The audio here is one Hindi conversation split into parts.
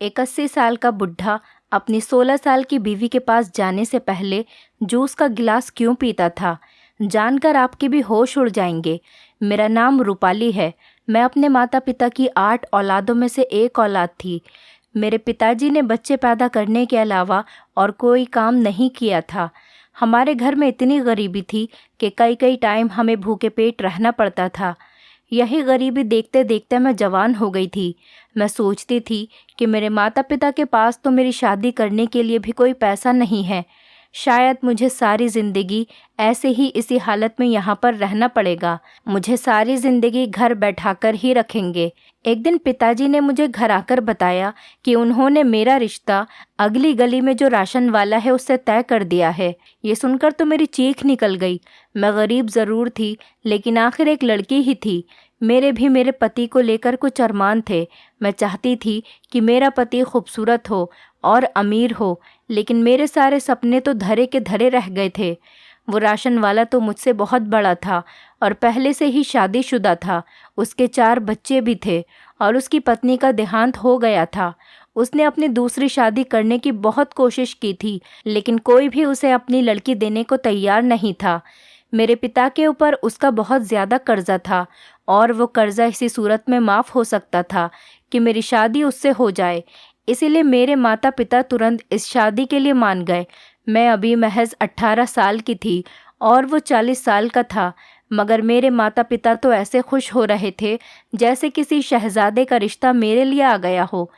एक 80 साल का बुढ़ा अपनी 16 साल की बीवी के पास जाने से पहले जूस का गिलास क्यों पीता था, जानकर आपके भी होश उड़ जाएंगे। मेरा नाम रूपाली है। मैं अपने माता पिता की 8 औलादों में से एक औलाद थी। मेरे पिताजी ने बच्चे पैदा करने के अलावा और कोई काम नहीं किया था। हमारे घर में इतनी गरीबी थी कि कई कई टाइम हमें भूखे पेट रहना पड़ता था। यही गरीबी देखते देखते मैं जवान हो गई थी। मैं सोचती थी कि मेरे माता पिता के पास तो मेरी शादी करने के लिए भी कोई पैसा नहीं है। शायद मुझे सारी ज़िंदगी ऐसे ही इसी हालत में यहाँ पर रहना पड़ेगा। मुझे सारी ज़िंदगी घर बैठाकर ही रखेंगे। एक दिन पिताजी ने मुझे घर आकर बताया कि उन्होंने मेरा रिश्ता अगली गली में जो राशन वाला है उससे तय कर दिया है। ये सुनकर तो मेरी चीख निकल गई। मैं गरीब ज़रूर थी, लेकिन आखिर एक लड़की ही थी। मेरे भी मेरे पति को लेकर कुछ अरमान थे। मैं चाहती थी कि मेरा पति खूबसूरत हो और अमीर हो, लेकिन मेरे सारे सपने तो धरे के धरे रह गए थे। वो राशन वाला तो मुझसे बहुत बड़ा था और पहले से ही शादीशुदा था। उसके 4 बच्चे भी थे और उसकी पत्नी का देहांत हो गया था। उसने अपनी दूसरी शादी करने की बहुत कोशिश की थी, लेकिन कोई भी उसे अपनी लड़की देने को तैयार नहीं था। मेरे पिता के ऊपर उसका बहुत ज़्यादा कर्जा था और वो कर्जा इसी सूरत में माफ़ हो सकता था कि मेरी शादी उससे हो जाए। इसीलिए मेरे माता पिता तुरंत इस शादी के लिए मान गए। मैं अभी महज 18 साल की थी और वो 40 साल का था, मगर मेरे माता पिता तो ऐसे खुश हो रहे थे जैसे किसी शहजादे का रिश्ता मेरे लिए आ गया हो।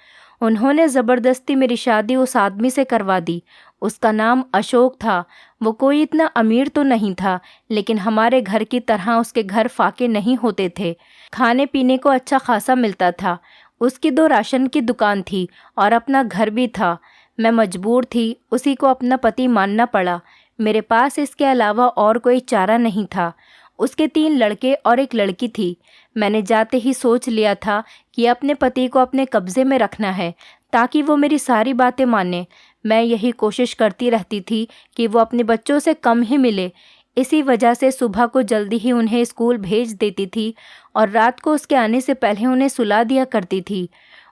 उन्होंने ज़बरदस्ती मेरी शादी उस आदमी से करवा दी। उसका नाम अशोक था। वो कोई इतना अमीर तो नहीं था, लेकिन हमारे घर की तरह उसके घर फाके नहीं होते थे। खाने पीने को अच्छा खासा मिलता था। उसकी 2 राशन की दुकान थी और अपना घर भी था। मैं मजबूर थी, उसी को अपना पति मानना पड़ा। मेरे पास इसके अलावा और कोई चारा नहीं था। उसके 3 लड़के और एक लड़की थी। मैंने जाते ही सोच लिया था कि अपने पति को अपने कब्ज़े में रखना है ताकि वो मेरी सारी बातें माने। मैं यही कोशिश करती रहती थी कि वो अपने बच्चों से कम ही मिले। इसी वजह से सुबह को जल्दी ही उन्हें स्कूल भेज देती थी और रात को उसके आने से पहले उन्हें सुला दिया करती थी।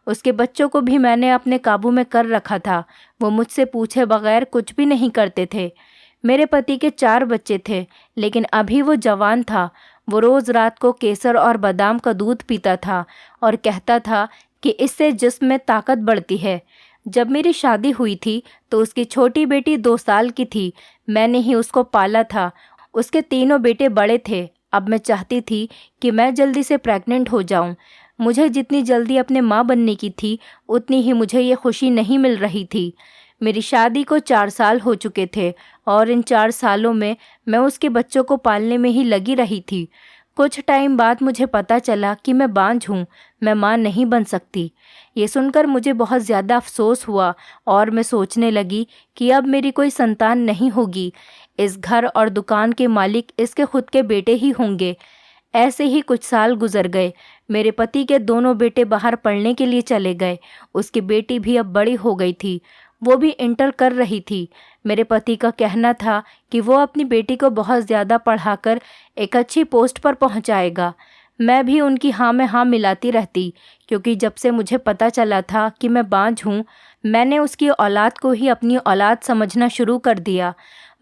उसके बच्चों को भी मैंने अपने काबू में कर रखा था। वो मुझसे पूछे बगैर कुछ भी नहीं करते थे। मेरे पति के 4 बच्चे थे, लेकिन अभी वो जवान था। वो रोज़ रात को केसर और बादाम का दूध पीता था और कहता था कि इससे जिस्म में ताकत बढ़ती है। जब मेरी शादी हुई थी तो उसकी छोटी बेटी 2 साल की थी। मैंने ही उसको पाला था। उसके तीनों बेटे बड़े थे। अब मैं चाहती थी कि मैं जल्दी से प्रेग्नेंट हो जाऊं। मुझे जितनी जल्दी अपने माँ बनने की थी, उतनी ही मुझे ये खुशी नहीं मिल रही थी। मेरी शादी को 4 साल हो चुके थे और इन 4 सालों में मैं उसके बच्चों को पालने में ही लगी रही थी। कुछ टाइम बाद मुझे पता चला कि मैं बांझ हूँ, मैं माँ नहीं बन सकती। ये सुनकर मुझे बहुत ज़्यादा अफसोस हुआ और मैं सोचने लगी कि अब मेरी कोई संतान नहीं होगी। इस घर और दुकान के मालिक इसके खुद के बेटे ही होंगे। ऐसे ही कुछ साल गुजर गए। मेरे पति के दोनों बेटे बाहर पढ़ने के लिए चले गए। उसकी बेटी भी अब बड़ी हो गई थी। वो भी इंटर कर रही थी। मेरे पति का कहना था कि वो अपनी बेटी को बहुत ज़्यादा पढ़ाकर एक अच्छी पोस्ट पर पहुंचाएगा। मैं भी उनकी हाँ में हाँ मिलाती रहती, क्योंकि जब से मुझे पता चला था कि मैं बांझ हूँ, मैंने उसकी औलाद को ही अपनी औलाद समझना शुरू कर दिया।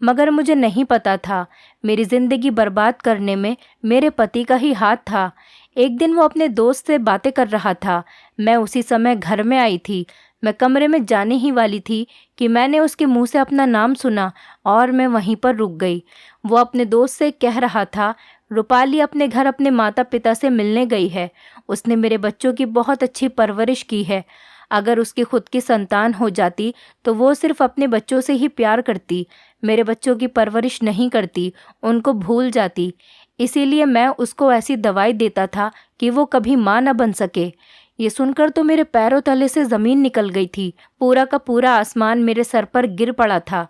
मगर मुझे नहीं पता था मेरी ज़िंदगी बर्बाद करने में मेरे पति का ही हाथ था। एक दिन वो अपने दोस्त से बातें कर रहा था। मैं उसी समय घर में आई थी। मैं कमरे में जाने ही वाली थी कि मैंने उसके मुंह से अपना नाम सुना और मैं वहीं पर रुक गई। वो अपने दोस्त से कह रहा था, रूपाली अपने घर अपने माता पिता से मिलने गई है। उसने मेरे बच्चों की बहुत अच्छी परवरिश की है। अगर उसकी खुद की संतान हो जाती तो वो सिर्फ अपने बच्चों से ही प्यार करती, मेरे बच्चों की परवरिश नहीं करती, उनको भूल जाती। इसीलिए मैं उसको ऐसी दवाई देता था कि वो कभी माँ न बन सके। ये सुनकर तो मेरे पैरों तले से ज़मीन निकल गई थी। पूरा का पूरा आसमान मेरे सर पर गिर पड़ा था।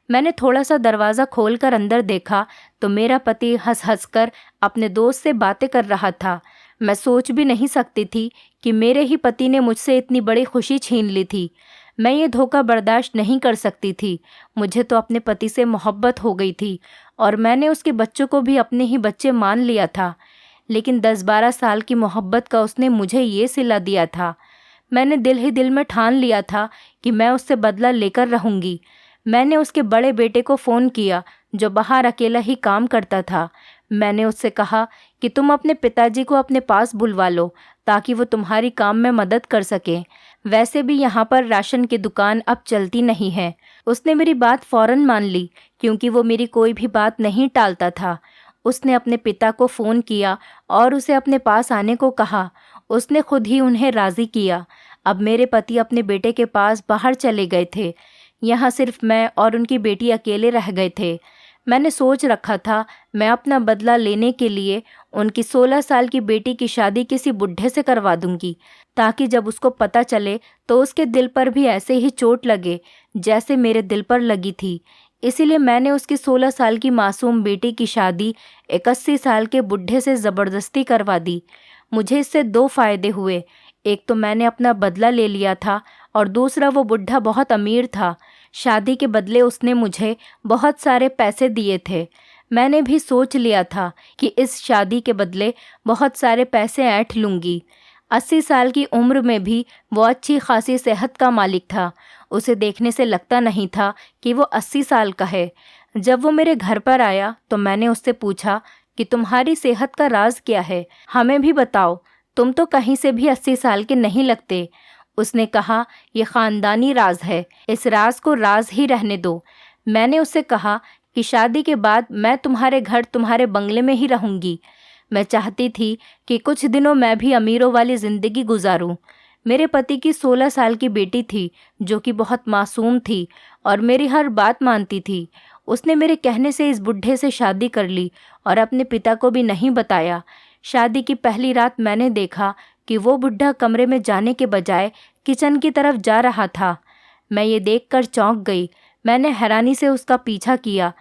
मैंने थोड़ा सा दरवाज़ा खोलकर अंदर देखा तो मेरा पति हंस हंस कर अपने दोस्त से बातें कर रहा था। मैं सोच भी नहीं सकती थी कि मेरे ही पति ने मुझसे इतनी बड़ी खुशी छीन ली थी। मैं ये धोखा बर्दाश्त नहीं कर सकती थी। मुझे तो अपने पति से मोहब्बत हो गई थी और मैंने उसके बच्चों को भी अपने ही बच्चे मान लिया था। लेकिन 10-12 साल की मोहब्बत का उसने मुझे ये सिला दिया था। मैंने दिल ही दिल में ठान लिया था कि मैं उससे बदला लेकर रहूंगी। मैंने उसके बड़े बेटे को फ़ोन किया जो बाहर अकेला ही काम करता था। मैंने उससे कहा कि तुम अपने पिताजी को अपने पास बुलवा लो ताकि वो तुम्हारी काम में मदद कर सकें। वैसे भी यहाँ पर राशन की दुकान अब चलती नहीं है। उसने मेरी बात फ़ौरन मान ली क्योंकि वो मेरी कोई भी बात नहीं टालता था। उसने अपने पिता को फ़ोन किया और उसे अपने पास आने को कहा। उसने खुद ही उन्हें राज़ी किया। अब मेरे पति अपने बेटे के पास बाहर चले गए थे। यहाँ सिर्फ मैं और उनकी बेटी अकेले रह गए थे। मैंने सोच रखा था मैं अपना बदला लेने के लिए उनकी 16 साल की बेटी की शादी किसी बुढ़े से करवा दूंगी ताकि जब उसको पता चले तो उसके दिल पर भी ऐसे ही चोट लगे जैसे मेरे दिल पर लगी थी। इसीलिए मैंने उसकी 16 साल की मासूम बेटी की शादी एक 80 साल के बुढ़े से ज़बरदस्ती करवा दी। मुझे इससे 2 फ़ायदे हुए। एक तो मैंने अपना बदला ले लिया था और दूसरा वो बुढ़ा बहुत अमीर था। शादी के बदले उसने मुझे बहुत सारे पैसे दिए थे। मैंने भी सोच लिया था कि इस शादी के बदले बहुत सारे पैसे ऐंठ लूँगी। 80 साल की उम्र में भी वो अच्छी खासी सेहत का मालिक था। उसे देखने से लगता नहीं था कि वो 80 साल का है। जब वो मेरे घर पर आया तो मैंने उससे पूछा कि तुम्हारी सेहत का राज क्या है, हमें भी बताओ, तुम तो कहीं से भी 80 साल के नहीं लगते। उसने कहा, ये ख़ानदानी राज है, इस राज को राज ही रहने दो। मैंने उससे कहा कि शादी के बाद मैं तुम्हारे घर तुम्हारे बंगले में ही रहूँगी। मैं चाहती थी कि कुछ दिनों मैं भी अमीरों वाली ज़िंदगी गुजारूं। मेरे पति की 16 साल की बेटी थी जो कि बहुत मासूम थी और मेरी हर बात मानती थी। उसने मेरे कहने से इस बुढ़े से शादी कर ली और अपने पिता को भी नहीं बताया। शादी की पहली रात मैंने देखा कि वो बुढ़ा कमरे में जाने के बजाय किचन की तरफ जा रहा था। मैं ये देखकर चौंक गई। मैंने हैरानी से उसका पीछा किया।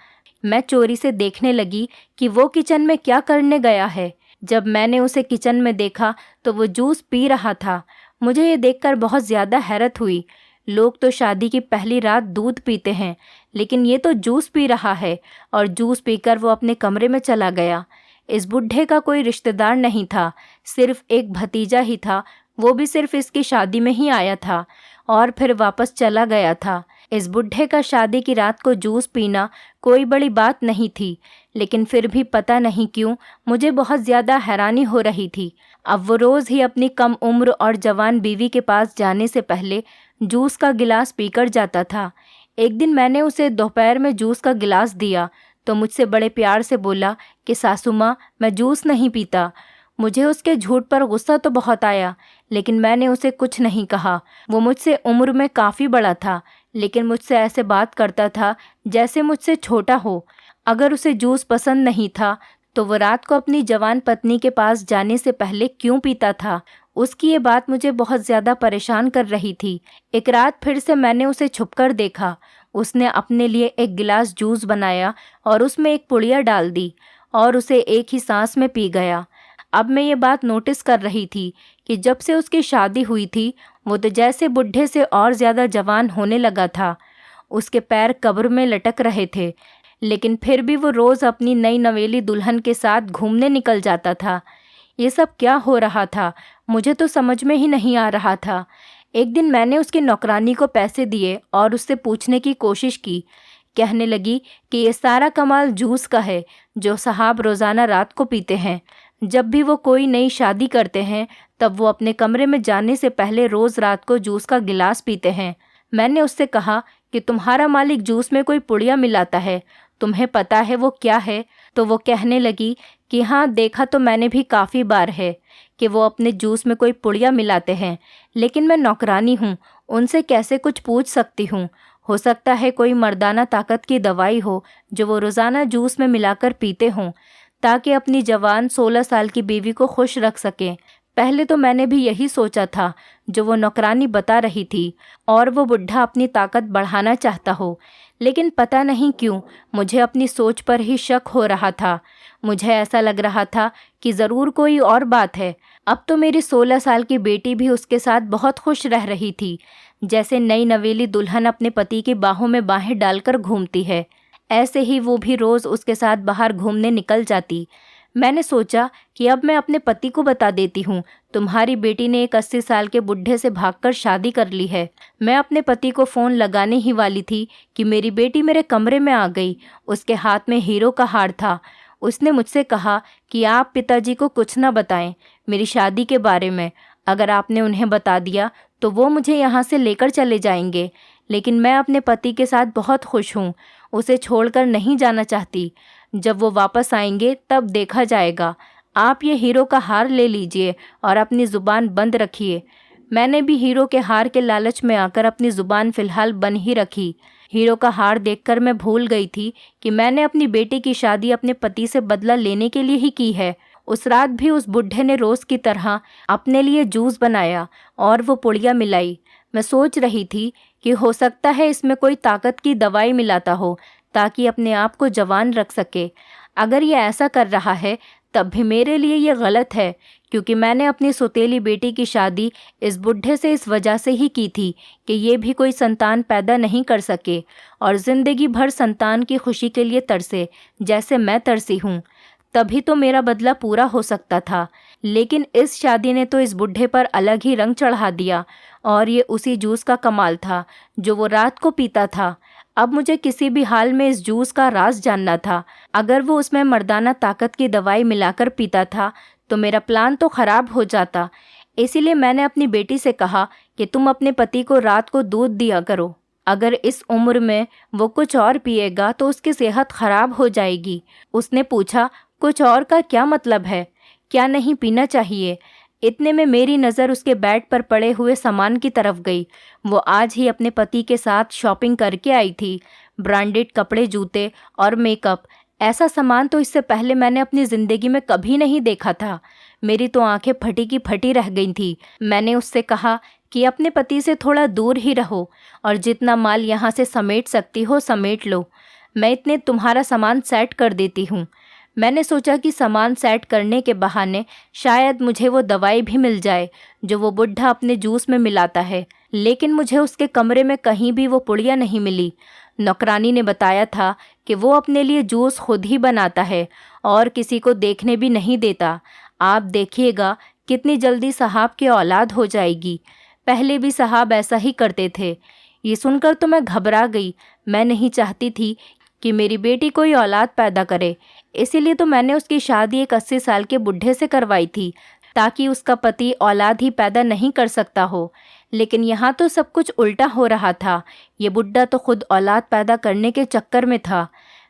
मैं चोरी से देखने लगी कि वो किचन में क्या करने गया है। जब मैंने उसे किचन में देखा तो वो जूस पी रहा था। मुझे ये देखकर बहुत ज़्यादा हैरत हुई। लोग तो शादी की पहली रात दूध पीते हैं, लेकिन ये तो जूस पी रहा है और जूस पीकर वो अपने कमरे में चला गया। इस बुढ़े का कोई रिश्तेदार नहीं था, सिर्फ एक भतीजा ही था। वो भी सिर्फ इसकी शादी में ही आया था और फिर वापस चला गया था। इस बुढ़े का शादी की रात को जूस पीना कोई बड़ी बात नहीं थी, लेकिन फिर भी पता नहीं क्यों मुझे बहुत ज़्यादा हैरानी हो रही थी। अब वो रोज़ ही अपनी कम उम्र और जवान बीवी के पास जाने से पहले जूस का गिलास पीकर जाता था। एक दिन मैंने उसे दोपहर में जूस का गिलास दिया तो मुझसे बड़े प्यार से बोला कि सासू माँ, मैं जूस नहीं पीता। मुझे उसके झूठ पर गुस्सा तो बहुत आया, लेकिन मैंने उसे कुछ नहीं कहा। वो मुझसे उम्र में काफ़ी बड़ा था, लेकिन मुझसे ऐसे बात करता था जैसे मुझसे छोटा हो। अगर उसे जूस पसंद नहीं था तो वो रात को अपनी जवान पत्नी के पास जाने से पहले क्यों पीता था? उसकी ये बात मुझे बहुत ज़्यादा परेशान कर रही थी। एक रात फिर से मैंने उसे छुपकर देखा। उसने अपने लिए एक गिलास जूस बनाया और उसमें एक पुड़िया डाल दी और उसे एक ही सांस में पी गया। अब मैं ये बात नोटिस कर रही थी कि जब से उसकी शादी हुई थी वो तो जैसे बुढ़े से और ज़्यादा जवान होने लगा था। उसके पैर कब्र में लटक रहे थे, लेकिन फिर भी वो रोज़ अपनी नई नवेली दुल्हन के साथ घूमने निकल जाता था। ये सब क्या हो रहा था? मुझे तो समझ में ही नहीं आ रहा था। एक दिन मैंने उसकी नौकरानी को पैसे दिए और उससे पूछने की कोशिश की। कहने लगी कि ये सारा कमाल जूस का है जो साहब रोज़ाना रात को पीते हैं। जब भी वो कोई नई शादी करते हैं तब वो अपने कमरे में जाने से पहले रोज़ रात को जूस का गिलास पीते हैं। मैंने उससे कहा कि तुम्हारा मालिक जूस में कोई पुड़िया मिलाता है, तुम्हें पता है वो क्या है? तो वो कहने लगी कि हाँ, देखा तो मैंने भी काफ़ी बार है कि वो अपने जूस में कोई पुड़िया मिलाते हैं, लेकिन मैं नौकरानी हूँ, उनसे कैसे कुछ पूछ सकती हूँ? हो सकता है कोई मर्दाना ताकत की दवाई हो जो वो रोज़ाना जूस में मिलाकर पीते हों ताकि अपनी जवान 16 साल की बीवी को खुश रख सकें। पहले तो मैंने भी यही सोचा था जो वो नौकरानी बता रही थी और वो बुढ़ा अपनी ताकत बढ़ाना चाहता हो, लेकिन पता नहीं क्यों मुझे अपनी सोच पर ही शक हो रहा था। मुझे ऐसा लग रहा था कि ज़रूर कोई और बात है। अब तो मेरी 16 साल की बेटी भी उसके साथ बहुत खुश रह रही थी, जैसे नई नवेली दुल्हन अपने पति की बाहों में बाहें डालकर घूमती है। ऐसे ही वो भी रोज़ उसके साथ बाहर घूमने निकल जाती। मैंने सोचा कि अब मैं अपने पति को बता देती हूँ, तुम्हारी बेटी ने एक 80 साल के बुढ़े से भागकर शादी कर ली है। मैं अपने पति को फ़ोन लगाने ही वाली थी कि मेरी बेटी मेरे कमरे में आ गई। उसके हाथ में हीरो का हार था। उसने मुझसे कहा कि आप पिताजी को कुछ ना बताएं मेरी शादी के बारे में। अगर आपने उन्हें बता दिया तो वो मुझे यहाँ से लेकर चले जाएंगे। लेकिन मैं अपने पति के साथ बहुत खुश हूँ, उसे छोड़कर नहीं जाना चाहती। जब वो वापस आएंगे तब देखा जाएगा। आप ये हीरो का हार ले लीजिए और अपनी ज़ुबान बंद रखिए। मैंने भी हीरो के हार के लालच में आकर अपनी ज़ुबान फ़िलहाल बंद ही रखी। हीरो का हार देखकर मैं भूल गई थी कि मैंने अपनी बेटी की शादी अपने पति से बदला लेने के लिए ही की है। उस रात भी उस बुढ़े ने रोज़ की तरह अपने लिए जूस बनाया और वो पुड़िया मिलाई। मैं सोच रही थी कि हो सकता है इसमें कोई ताकत की दवाई मिलाता हो ताकि अपने आप को जवान रख सके। अगर ये ऐसा कर रहा है तब भी मेरे लिए ये गलत है, क्योंकि मैंने अपनी सौतेली बेटी की शादी इस बुढ़े से इस वजह से ही की थी कि ये भी कोई संतान पैदा नहीं कर सके और ज़िंदगी भर संतान की खुशी के लिए तरसे जैसे मैं तरसी हूँ। तभी तो मेरा बदला पूरा हो सकता था। लेकिन इस शादी ने तो इस बुढ़े पर अलग ही रंग चढ़ा दिया। और ये उसी जूस का कमाल था जो वो रात को पीता था। अब मुझे किसी भी हाल में इस जूस का राज जानना था। अगर वो उसमें मर्दाना ताकत की दवाई मिलाकर पीता था तो मेरा प्लान तो ख़राब हो जाता। इसीलिए मैंने अपनी बेटी से कहा कि तुम अपने पति को रात को दूध दिया करो। अगर इस उम्र में वो कुछ और पिएगा तो उसकी सेहत ख़राब हो जाएगी। उसने पूछा, कुछ और का क्या मतलब है? क्या नहीं पीना चाहिए? इतने में मेरी नज़र उसके बेड पर पड़े हुए सामान की तरफ गई। वो आज ही अपने पति के साथ शॉपिंग करके आई थी। ब्रांडेड कपड़े, जूते और मेकअप, ऐसा सामान तो इससे पहले मैंने अपनी ज़िंदगी में कभी नहीं देखा था। मेरी तो आंखें फटी की फटी रह गई थी। मैंने उससे कहा कि अपने पति से थोड़ा दूर ही रहो और जितना माल यहाँ से समेट सकती हो समेट लो। मैं इतने तुम्हारा सामान सेट कर देती हूँ। मैंने सोचा कि सामान सेट करने के बहाने शायद मुझे वो दवाई भी मिल जाए जो वो बुढ़ा अपने जूस में मिलाता है। लेकिन मुझे उसके कमरे में कहीं भी वो पुड़िया नहीं मिली। नौकरानी ने बताया था कि वो अपने लिए जूस खुद ही बनाता है और किसी को देखने भी नहीं देता। आप देखिएगा कितनी जल्दी साहब की औलाद हो जाएगी। पहले भी साहब ऐसा ही करते थे। ये सुनकर तो मैं घबरा गई। मैं नहीं चाहती थी कि मेरी बेटी कोई औलाद पैदा करे। इसीलिए तो मैंने उसकी शादी एक 80 साल के बुढ़े से करवाई थी ताकि उसका पति औलाद ही पैदा नहीं कर सकता हो। लेकिन यहाँ तो सब कुछ उल्टा हो रहा था। ये बुढ़ा तो खुद औलाद पैदा करने के चक्कर में था।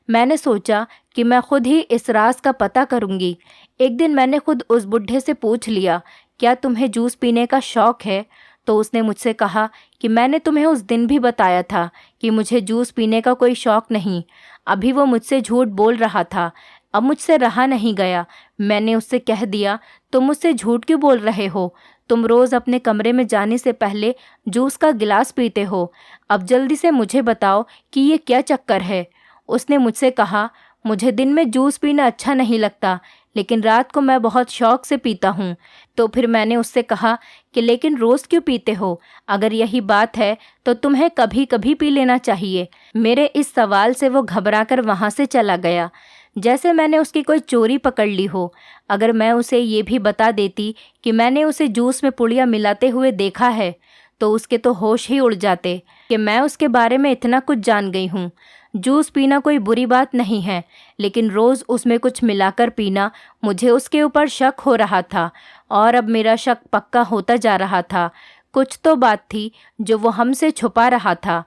मैंने सोचा कि मैं खुद ही इस राज का पता करूँगी। एक दिन मैंने खुद उस बुढ़े से पूछ लिया, क्या तुम्हें जूस पीने का शौक़ है? तो उसने मुझसे कहा कि मैंने तुम्हें उस दिन भी बताया था कि मुझे जूस पीने का कोई शौक़ नहीं। अभी वो मुझसे झूठ बोल रहा था। अब मुझसे रहा नहीं गया। मैंने उससे कह दिया, तुम मुझसे झूठ क्यों बोल रहे हो? तुम रोज़ अपने कमरे में जाने से पहले जूस का गिलास पीते हो। अब जल्दी से मुझे बताओ कि ये क्या चक्कर है। उसने मुझसे कहा, मुझे दिन में जूस पीना अच्छा नहीं लगता, लेकिन रात को मैं बहुत शौक़ से पीता हूँ। तो फिर मैंने उससे कहा कि लेकिन रोज़ क्यों पीते हो? अगर यही बात है तो तुम्हें कभी कभी पी लेना चाहिए। मेरे इस सवाल से वो घबराकर वहाँ से चला गया, जैसे मैंने उसकी कोई चोरी पकड़ ली हो। अगर मैं उसे ये भी बता देती कि मैंने उसे जूस में पुड़िया मिलाते हुए देखा है तो उसके तो होश ही उड़ जाते कि मैं उसके बारे में इतना कुछ जान गई हूँ। जूस पीना कोई बुरी बात नहीं है, लेकिन रोज़ उसमें कुछ मिलाकर पीना, मुझे उसके ऊपर शक हो रहा था और अब मेरा शक पक्का होता जा रहा था। कुछ तो बात थी जो वो हमसे छुपा रहा था।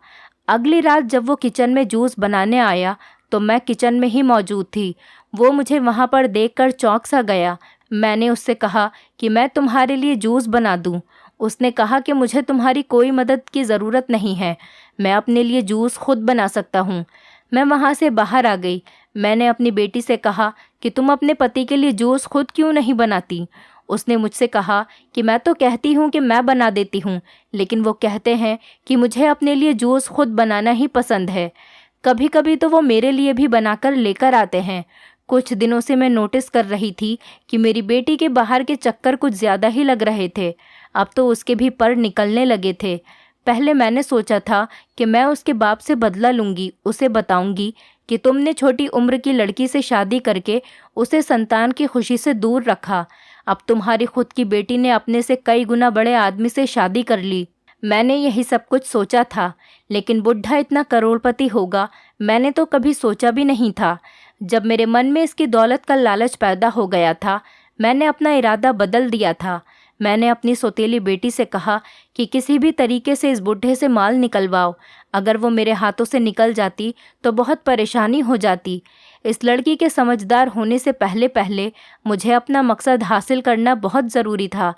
अगली रात जब वो किचन में जूस बनाने आया तो मैं किचन में ही मौजूद थी। वो मुझे वहाँ पर देखकर चौंक सा गया। मैंने उससे कहा कि मैं तुम्हारे लिए जूस बना दूँ। उसने कहा कि मुझे तुम्हारी कोई मदद की ज़रूरत नहीं है, मैं अपने लिए जूस खुद बना सकता हूँ। मैं वहाँ से बाहर आ गई। मैंने अपनी बेटी से कहा कि तुम अपने पति के लिए जूस खुद क्यों नहीं बनाती? उसने मुझसे कहा कि मैं तो कहती हूँ कि मैं बना देती हूँ, लेकिन वो कहते हैं कि मुझे अपने लिए जूस खुद बनाना ही पसंद है। कभी कभी तो वो मेरे लिए भी बनाकर लेकर आते हैं। कुछ दिनों से मैं नोटिस कर रही थी कि मेरी बेटी के बाहर के चक्कर कुछ ज़्यादा ही लग रहे थे। अब तो उसके भी पर निकलने लगे थे। पहले मैंने सोचा था कि मैं उसके बाप से बदला लूँगी, उसे बताऊँगी कि तुमने छोटी उम्र की लड़की से शादी करके उसे संतान की खुशी से दूर रखा। अब तुम्हारी खुद की बेटी ने अपने से कई गुना बड़े आदमी से शादी कर ली। मैंने यही सब कुछ सोचा था, लेकिन बुढ़ा इतना करोड़पति होगा मैंने तो कभी सोचा भी नहीं था। जब मेरे मन में इसकी दौलत का लालच पैदा हो गया था, मैंने अपना इरादा बदल दिया था। मैंने अपनी सौतेली बेटी से कहा कि किसी भी तरीके से इस बुढ़े से माल निकलवाओ। अगर वो मेरे हाथों से निकल जाती तो बहुत परेशानी हो जाती। इस लड़की के समझदार होने से पहले पहले मुझे अपना मकसद हासिल करना बहुत ज़रूरी था।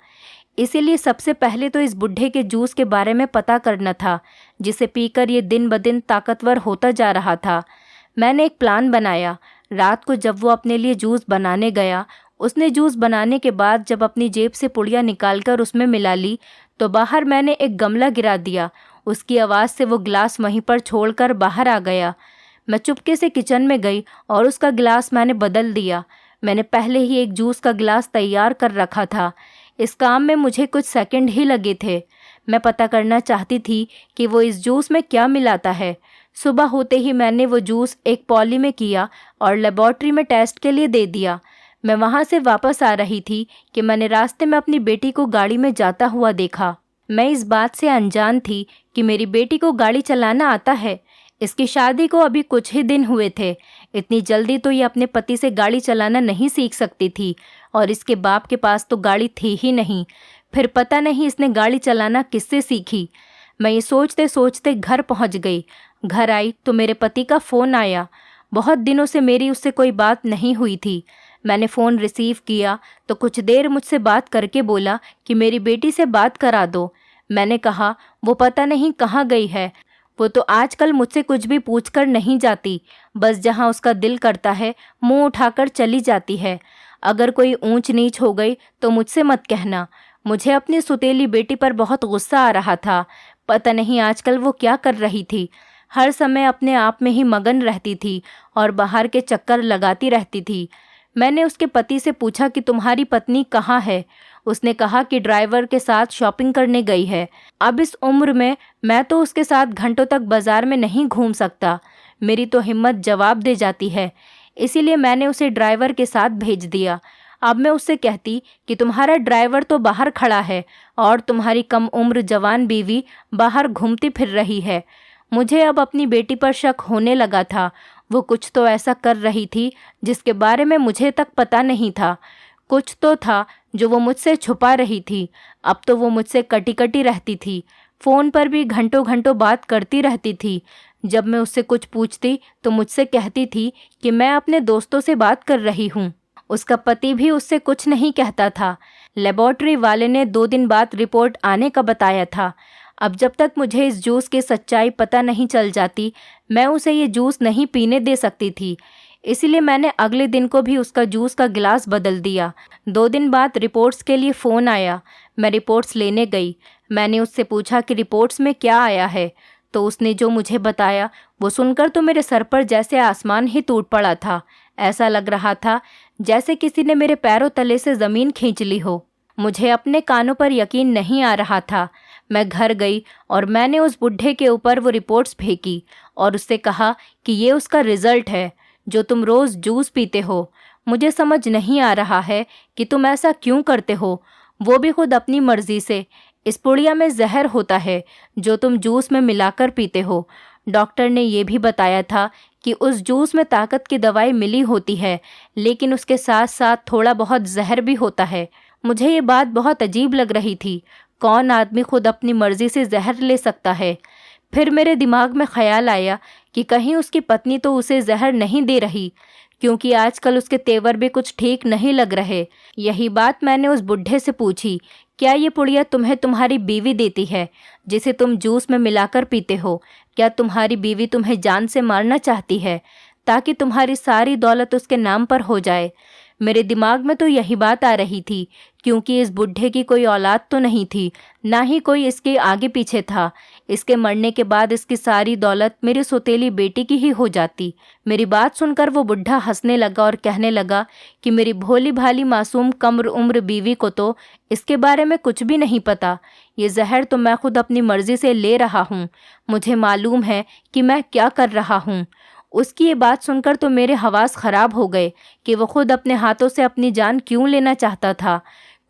इसीलिए सबसे पहले तो इस बुढ़े के जूस के बारे में पता करना था, जिसे पीकर ये दिन ब दिन ताकतवर होता जा रहा था। मैंने एक प्लान बनाया। रात को जब वो अपने लिए जूस बनाने गया, उसने जूस बनाने के बाद जब अपनी जेब से पुड़िया निकालकर उसमें मिला ली तो बाहर मैंने एक गमला गिरा दिया। उसकी आवाज़ से वो गिलास वहीं पर छोड़कर बाहर आ गया। मैं चुपके से किचन में गई और उसका गिलास मैंने बदल दिया। मैंने पहले ही एक जूस का गिलास तैयार कर रखा था। इस काम में मुझे कुछ सेकंड ही लगे थे। मैं पता करना चाहती थी कि वो इस जूस में क्या मिलाता है। सुबह होते ही मैंने वो जूस एक पॉली में किया और लेबॉर्ट्री में टेस्ट के लिए दे दिया। मैं वहाँ से वापस आ रही थी कि मैंने रास्ते में अपनी बेटी को गाड़ी में जाता हुआ देखा। मैं इस बात से अनजान थी कि मेरी बेटी को गाड़ी चलाना आता है। इसकी शादी को अभी कुछ ही दिन हुए थे। इतनी जल्दी तो ये अपने पति से गाड़ी चलाना नहीं सीख सकती थी, और इसके बाप के पास तो गाड़ी थी ही नहीं। फिर पता नहीं इसने गाड़ी चलाना किससे सीखी। मैं ये सोचते सोचते घर पहुंच गई। घर आई तो मेरे पति का फ़ोन आया। बहुत दिनों से मेरी उससे कोई बात नहीं हुई थी। मैंने फ़ोन रिसीव किया तो कुछ देर मुझसे बात करके बोला कि मेरी बेटी से बात करा दो। मैंने कहा वो पता नहीं कहाँ गई है। वो तो आजकल मुझसे कुछ भी पूछकर नहीं जाती, बस जहाँ उसका दिल करता है मुंह उठाकर चली जाती है। अगर कोई ऊंच नीच हो गई तो मुझसे मत कहना। मुझे अपनी सुतेली बेटी पर बहुत गुस्सा आ रहा था। पता नहीं आजकल वो क्या कर रही थी। हर समय अपने आप में ही मगन रहती थी और बाहर के चक्कर लगाती रहती थी। मैंने उसके पति से पूछा कि तुम्हारी पत्नी कहाँ है। उसने कहा कि ड्राइवर के साथ शॉपिंग करने गई है। अब इस उम्र में मैं तो उसके साथ घंटों तक बाजार में नहीं घूम सकता। मेरी तो हिम्मत जवाब दे जाती है। इसीलिए मैंने उसे ड्राइवर के साथ भेज दिया। अब मैं उससे कहती कि तुम्हारा ड्राइवर तो बाहर खड़ा है और तुम्हारी कम उम्र जवान बीवी बाहर घूमती फिर रही है। मुझे अब अपनी बेटी पर शक होने लगा था। वो कुछ तो ऐसा कर रही थी जिसके बारे में मुझे तक पता नहीं था। कुछ तो था जो वो मुझसे छुपा रही थी। अब तो वो मुझसे कटी कटी रहती थी। फ़ोन पर भी घंटों घंटों बात करती रहती थी। जब मैं उससे कुछ पूछती तो मुझसे कहती थी कि मैं अपने दोस्तों से बात कर रही हूँ। उसका पति भी उससे कुछ नहीं कहता था। लेबॉर्ट्री वाले ने 2 दिन बाद रिपोर्ट आने का बताया था। अब जब तक मुझे इस जूस की सच्चाई पता नहीं चल जाती, मैं उसे ये जूस नहीं पीने दे सकती थी। इसीलिए मैंने अगले दिन को भी उसका जूस का गिलास बदल दिया। 2 दिन बाद रिपोर्ट्स के लिए फ़ोन आया। मैं रिपोर्ट्स लेने गई। मैंने उससे पूछा कि रिपोर्ट्स में क्या आया है, तो उसने जो मुझे बताया वो सुनकर तो मेरे सर पर जैसे आसमान ही टूट पड़ा था। ऐसा लग रहा था जैसे किसी ने मेरे पैरों तले से ज़मीन खींच ली हो। मुझे अपने कानों पर यकीन नहीं आ रहा था। मैं घर गई और मैंने उस बुढ़े के ऊपर वो रिपोर्ट्स फेंकी और उससे कहा कि ये उसका रिज़ल्ट है जो तुम रोज़ जूस पीते हो। मुझे समझ नहीं आ रहा है कि तुम ऐसा क्यों करते हो, वो भी खुद अपनी मर्ज़ी से। इस पुड़िया में जहर होता है जो तुम जूस में मिलाकर पीते हो। डॉक्टर ने ये भी बताया था कि उस जूस में ताकत की दवाई मिली होती है, लेकिन उसके साथ साथ थोड़ा बहुत जहर भी होता है। मुझे ये बात बहुत अजीब लग रही थी। कौन आदमी खुद अपनी मर्ज़ी से जहर ले सकता है? फिर मेरे दिमाग में ख़्याल आया कि कहीं उसकी पत्नी तो उसे जहर नहीं दे रही, क्योंकि आजकल उसके तेवर भी कुछ ठीक नहीं लग रहे। यही बात मैंने उस बुढ़े से पूछी, क्या ये पुड़िया तुम्हें तुम्हारी बीवी देती है जिसे तुम जूस में मिलाकर पीते हो? क्या तुम्हारी बीवी तुम्हें जान से मारना चाहती है ताकि तुम्हारी सारी दौलत उसके नाम पर हो जाए? मेरे दिमाग में तो यही बात आ रही थी, क्योंकि इस बुढ़े की कोई औलाद तो नहीं थी, ना ही कोई इसके आगे पीछे था। इसके मरने के बाद इसकी सारी दौलत मेरी सौतेली बेटी की ही हो जाती। मेरी बात सुनकर वो बुढ़ा हंसने लगा और कहने लगा कि मेरी भोली भाली मासूम कम उम्र बीवी को तो इसके बारे में कुछ भी नहीं पता। ये जहर तो मैं खुद अपनी मर्जी से ले रहा हूँ। मुझे मालूम है कि मैं क्या कर रहा हूँ। उसकी ये बात सुनकर तो मेरे हवास ख़राब हो गए कि वो खुद अपने हाथों से अपनी जान क्यों लेना चाहता था।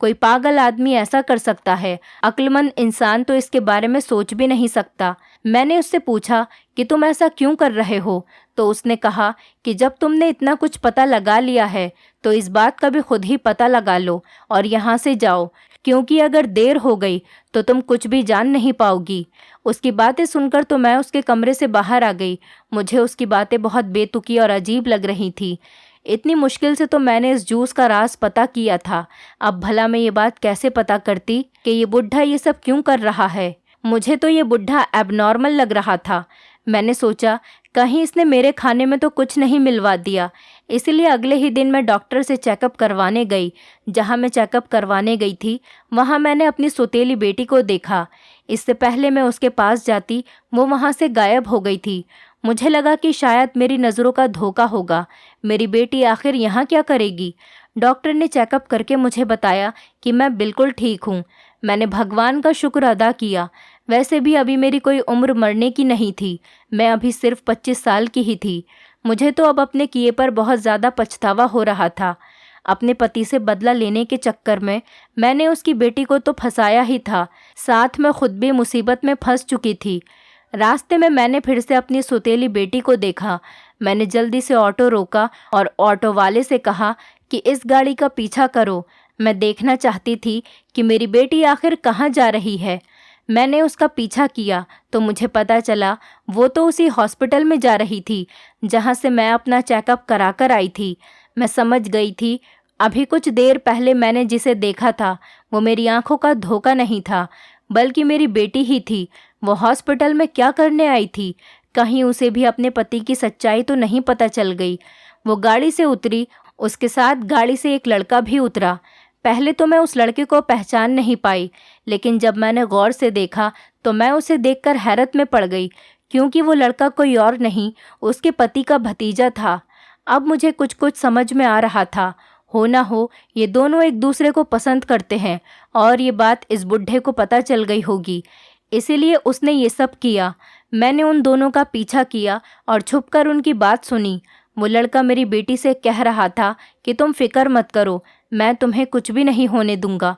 कोई पागल आदमी ऐसा कर सकता है, अक्लमंद इंसान तो इसके बारे में सोच भी नहीं सकता। मैंने उससे पूछा कि तुम ऐसा क्यों कर रहे हो, तो उसने कहा कि जब तुमने इतना कुछ पता लगा लिया है तो इस बात का भी खुद ही पता लगा लो और यहाँ से जाओ, क्योंकि अगर देर हो गई तो तुम कुछ भी जान नहीं पाओगी। उसकी बातें सुनकर तो मैं उसके कमरे से बाहर आ गई। मुझे उसकी बातें बहुत बेतुकी और अजीब लग रही थी। इतनी मुश्किल से तो मैंने इस जूस का राज पता किया था। अब भला मैं ये बात कैसे पता करती कि ये बुढ़ा ये सब क्यों कर रहा है। मुझे तो ये बुढ़ा एबनॉर्मल लग रहा था। मैंने सोचा कहीं इसने मेरे खाने में तो कुछ नहीं मिलवा दिया। इसलिए अगले ही दिन मैं डॉक्टर से चेकअप करवाने गई। जहाँ मैं चेकअप करवाने गई थी वहाँ मैंने अपनी सौतेली बेटी को देखा। इससे पहले मैं उसके पास जाती वो वहाँ से गायब हो गई थी। मुझे लगा कि शायद मेरी नज़रों का धोखा होगा। मेरी बेटी आखिर यहाँ क्या करेगी। डॉक्टर ने चेकअप करके मुझे बताया कि मैं बिल्कुल ठीक हूँ। मैंने भगवान का शुक्र अदा किया। वैसे भी अभी मेरी कोई उम्र मरने की नहीं थी। मैं अभी सिर्फ 25 साल की ही थी। मुझे तो अब अपने किए पर बहुत ज़्यादा पछतावा हो रहा था। अपने पति से बदला लेने के चक्कर में मैंने उसकी बेटी को तो फंसाया ही था, साथ में खुद भी मुसीबत में फंस चुकी थी। रास्ते में मैंने फिर से अपनी सौतेली बेटी को देखा। मैंने जल्दी से ऑटो रोका और ऑटो वाले से कहा कि इस गाड़ी का पीछा करो। मैं देखना चाहती थी कि मेरी बेटी आखिर कहाँ जा रही है। मैंने उसका पीछा किया तो मुझे पता चला वो तो उसी हॉस्पिटल में जा रही थी जहाँ से मैं अपना चेकअप करा कर आई थी। मैं समझ गई थी अभी कुछ देर पहले मैंने जिसे देखा था वो मेरी आंखों का धोखा नहीं था, बल्कि मेरी बेटी ही थी। वो हॉस्पिटल में क्या करने आई थी। कहीं उसे भी अपने पति की सच्चाई तो नहीं पता चल गई। वो गाड़ी से उतरी, उसके साथ गाड़ी से एक लड़का भी उतरा। पहले तो मैं उस लड़के को पहचान नहीं पाई, लेकिन जब मैंने गौर से देखा तो मैं उसे देखकर हैरत में पड़ गई, क्योंकि वो लड़का कोई और नहीं उसके पति का भतीजा था। अब मुझे कुछ कुछ समझ में आ रहा था। हो ना हो ये दोनों एक दूसरे को पसंद करते हैं और ये बात इस बुढ़े को पता चल गई होगी, इसीलिए उसने ये सब किया। मैंने उन दोनों का पीछा किया और छुपकर उनकी बात सुनी। वो लड़का मेरी बेटी से कह रहा था कि तुम फिक्र मत करो, मैं तुम्हें कुछ भी नहीं होने दूंगा।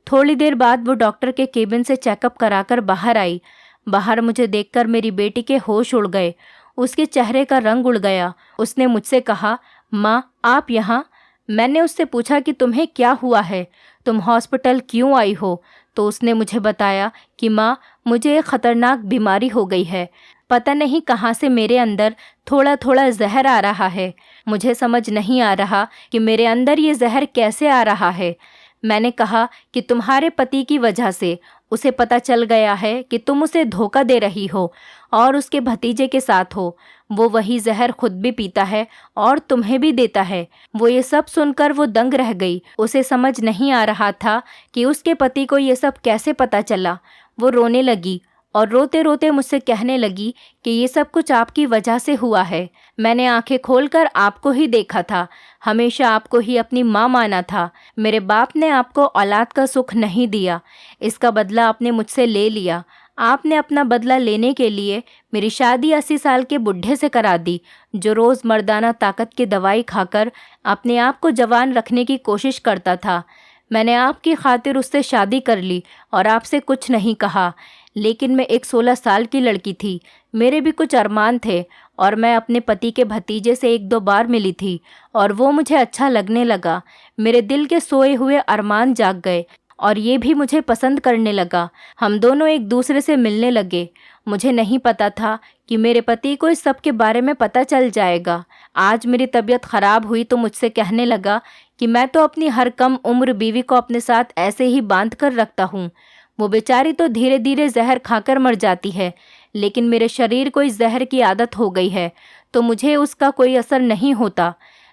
थोड़ी देर बाद वो डॉक्टर के केबिन से चेकअप कराकर बाहर आई। बाहर मुझे देखकर मेरी बेटी के होश उड़ गए। उसके चेहरे का रंग उड़ गया। उसने मुझसे कहा, माँ आप यहाँ। मैंने उससे पूछा कि तुम्हें क्या हुआ है, तुम हॉस्पिटल क्यों आई हो। तो उसने मुझे बताया कि माँ मुझे एक ख़तरनाक बीमारी हो गई है। पता नहीं कहाँ से मेरे अंदर थोड़ा थोड़ा जहर आ रहा है। मुझे समझ नहीं आ रहा कि मेरे अंदर ये जहर कैसे आ रहा है। मैंने कहा कि तुम्हारे पति की वजह से उसे पता चल गया है कि तुम उसे धोखा दे रही हो और उसके भतीजे के साथ हो। वो वही जहर खुद भी पीता है और तुम्हें भी देता है। वो ये सब सुनकर वो दंग रह गई। उसे समझ नहीं आ रहा था कि उसके पति को ये सब कैसे पता चला। वो रोने लगी और रोते रोते मुझसे कहने लगी कि ये सब कुछ आपकी वजह से हुआ है। मैंने आंखें खोलकर आपको ही देखा था, हमेशा आपको ही अपनी माँ माना था। मेरे बाप ने आपको औलाद का सुख नहीं दिया, इसका बदला आपने मुझसे ले लिया। आपने अपना बदला लेने के लिए मेरी शादी 80 साल के बुढ़े से करा दी, जो रोज़ मर्दाना ताकत की दवाई खाकर अपने आप को जवान रखने की कोशिश करता था। मैंने आपकी खातिर उससे शादी कर ली और आपसे कुछ नहीं कहा। लेकिन मैं एक 16 साल की लड़की थी, मेरे भी कुछ अरमान थे और मैं अपने पति के भतीजे से 1-2 बार मिली थी और वो मुझे अच्छा लगने लगा। मेरे दिल के सोए हुए अरमान जाग गए और ये भी मुझे पसंद करने लगा। हम दोनों एक दूसरे से मिलने लगे। मुझे नहीं पता था कि मेरे पति को इस सब के बारे में पता चल जाएगा। आज मेरी तबीयत ख़राब हुई तो मुझसे कहने लगा कि मैं तो अपनी हर कम उम्र बीवी को अपने साथ ऐसे ही बांध कर रखता हूँ। वो बेचारी तो धीरे धीरे जहर खाकर मर जाती है, लेकिन मेरे शरीर को इस जहर की आदत हो गई है तो मुझे उसका कोई असर नहीं होता।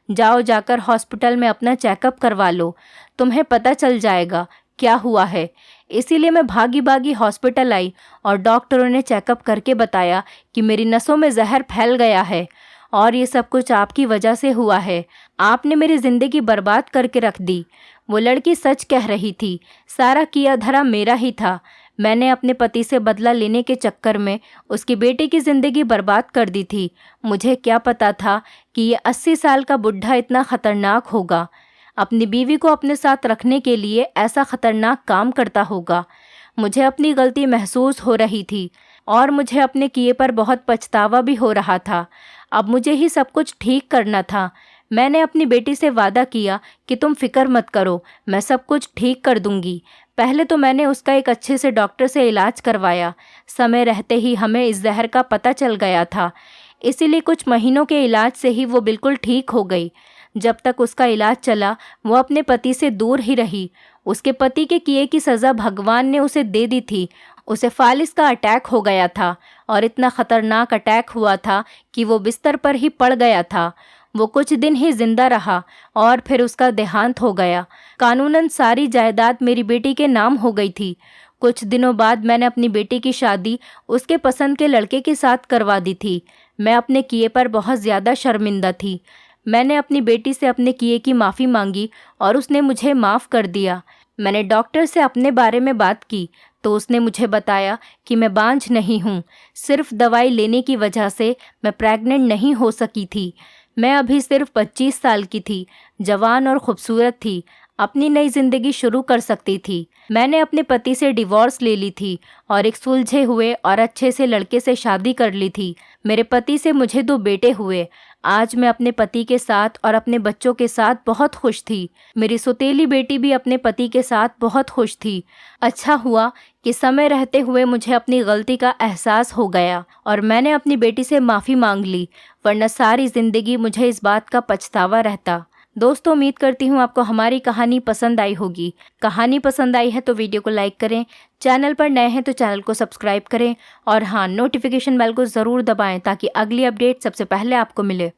जाओ जाकर हॉस्पिटल में अपना चेकअप करवा लो, तुम्हें पता चल जाएगा क्या हुआ है। इसीलिए मैं भागी भागी हॉस्पिटल आई और डॉक्टरों ने चेकअप करके बताया कि मेरी नसों में जहर फैल गया है और ये सब कुछ आपकी वजह से हुआ है। आपने मेरी ज़िंदगी बर्बाद करके रख दी। वो लड़की सच कह रही थी, सारा किया धरा मेरा ही था। मैंने अपने पति से बदला लेने के चक्कर में उसकी बेटे की ज़िंदगी बर्बाद कर दी थी। मुझे क्या पता था कि ये 80 साल का बुढ़ा इतना खतरनाक होगा, अपनी बीवी को अपने साथ रखने के लिए ऐसा खतरनाक काम करता होगा। मुझे अपनी गलती महसूस हो रही थी और मुझे अपने किए पर बहुत पछतावा भी हो रहा था। अब मुझे ही सब कुछ ठीक करना था। मैंने अपनी बेटी से वादा किया कि तुम फिक्र मत करो, मैं सब कुछ ठीक कर दूंगी। पहले तो मैंने उसका एक अच्छे से डॉक्टर से इलाज करवाया। समय रहते ही हमें इस जहर का पता चल गया था, इसीलिए कुछ महीनों के इलाज से ही वो बिल्कुल ठीक हो गई। जब तक उसका इलाज चला वो अपने पति से दूर ही रही। उसके पति के किए की सज़ा भगवान ने उसे दे दी थी। उसे फालिस का अटैक हो गया था और इतना खतरनाक अटैक हुआ था कि वो बिस्तर पर ही पड़ गया था। वो कुछ दिन ही जिंदा रहा और फिर उसका देहांत हो गया। कानूनन सारी जायदाद मेरी बेटी के नाम हो गई थी। कुछ दिनों बाद मैंने अपनी बेटी की शादी उसके पसंद के लड़के के साथ करवा दी थी। मैं अपने किए पर बहुत ज़्यादा शर्मिंदा थी। मैंने अपनी बेटी से अपने किए की माफ़ी मांगी और उसने मुझे माफ़ कर दिया। मैंने डॉक्टर से अपने बारे में बात की तो उसने मुझे बताया कि मैं बांझ नहीं हूँ, सिर्फ दवाई लेने की वजह से मैं प्रेग्नेंट नहीं हो सकी थी। मैं अभी सिर्फ 25 साल की थी, जवान और खूबसूरत थी, अपनी नई ज़िंदगी शुरू कर सकती थी। मैंने अपने पति से डिवोर्स ले ली थी और एक सुलझे हुए और अच्छे से लड़के से शादी कर ली थी। मेरे पति से मुझे 2 बेटे हुए। आज मैं अपने पति के साथ और अपने बच्चों के साथ बहुत खुश थी। मेरी सौतेली बेटी भी अपने पति के साथ बहुत खुश थी। अच्छा हुआ कि समय रहते हुए मुझे अपनी गलती का एहसास हो गया और मैंने अपनी बेटी से माफ़ी मांग ली, वरना सारी ज़िंदगी मुझे इस बात का पछतावा रहता। दोस्तों, उम्मीद करती हूँ आपको हमारी कहानी पसंद आई होगी। कहानी पसंद आई है तो वीडियो को लाइक करें, चैनल पर नए हैं तो चैनल को सब्सक्राइब करें और हाँ, नोटिफिकेशन बेल को ज़रूर दबाएं ताकि अगली अपडेट सबसे पहले आपको मिले।